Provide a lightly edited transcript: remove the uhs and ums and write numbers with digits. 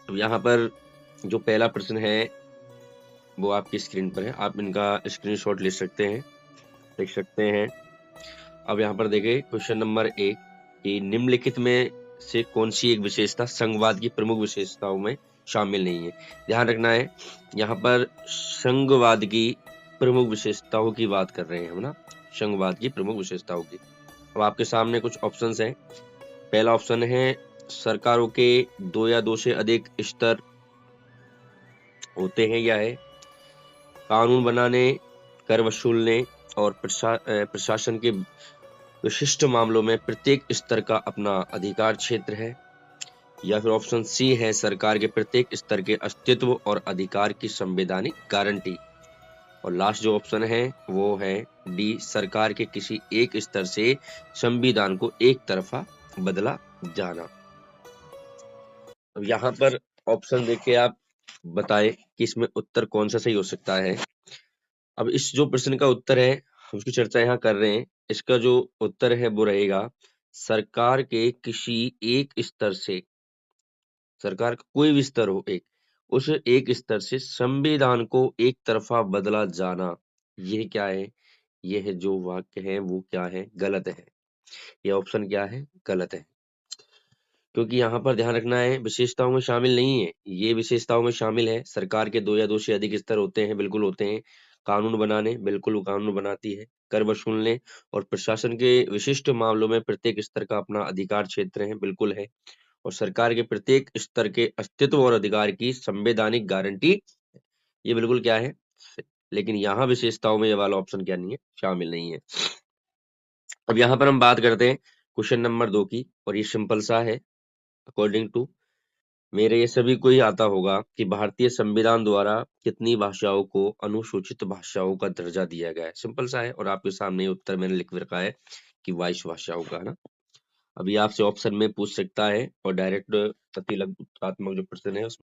तो यहाँ पर जो पहला प्रश्न है वो आपकी स्क्रीन पर है, आप इनका स्क्रीनशॉट ले सकते हैं, देख सकते हैं। अब यहाँ पर देखिए क्वेश्चन नंबर 1 कि निम्नलिखित में से कौन सी एक विशेषता संघवाद की प्रमुख विशेषताओं में शामिल नहीं है। ध्यान रखना है, यहाँ पर संघवाद की प्रमुख विशेषताओं की बात कर रहे हैं हम ना, संघवाद की प्रमुख विशेषताओं की। अब आपके सामने कुछ ऑप्शंस हैं। पहला ऑप्शन है सरकारों के 2 या 2 से अधिक स्तर होते हैं या है कानून बनाने, कर वसूलने और प्रशासन के विशिष्ट मामलों में प्रत्येक स्तर का अपना अधिकार क्षेत्र है, या फिर ऑप्शन सी है सरकार के प्रत्येक स्तर के अस्तित्व और अधिकार की संवैधानिक गारंटी, और लास्ट जो ऑप्शन है वो है डी सरकार के किसी एक स्तर से संविधान को एक तरफा बदला जाना। अब यहाँ पर ऑप्शन देके आप बताएं कि इसमें उत्तर कौन सा सही हो सकता है। अब इस जो प्रश्न का उत्तर है हम उसकी चर्चा यहाँ कर रहे हैं, इसका जो उत्तर है वो रहेगा सरकार के किसी एक स्तर से, सरकार का कोई भी स्तर हो एक, उस एक स्तर से संविधान को एक तरफा बदला जाना, ये क्या है, ये है जो वाक्य है वो क्या है, गलत है। ये ऑप्शन क्या है, गलत है। क्योंकि यहाँ पर ध्यान रखना है विशेषताओं में शामिल नहीं है, ये विशेषताओं में शामिल है। सरकार के 2 या 2 से अधिक स्तर होते हैं, बिल्कुल होते हैं। कानून बनाने, बिल्कुल वो कानून बनाती है। कर वसूलने और प्रशासन के विशिष्ट मामलों में प्रत्येक स्तर का अपना अधिकार क्षेत्र है, बिल्कुल है। और सरकार के प्रत्येक स्तर के अस्तित्व और अधिकार की संवैधानिक गारंटी, ये बिल्कुल क्या है। लेकिन यहाँ विशेषताओं में ये वाला ऑप्शन क्या नहीं है, शामिल नहीं है। अब यहाँ पर हम बात करते हैं क्वेश्चन नंबर 2 की, और ये सिंपल सा है। अकॉर्डिंग टू मेरे ये सभी को ही आता होगा कि भारतीय संविधान द्वारा कितनी भाषाओं को अनुसूचित भाषाओं का दर्जा दिया गया है। सिंपल सा है, और आपके सामने उत्तर मैंने लिख रखा है कि 22 भाषाओं का, है ना। अभी आपसे ऑप्शन में पूछ सकता है, और डायरेक्ट प्रतिलग्नात्मक जो प्रश्न है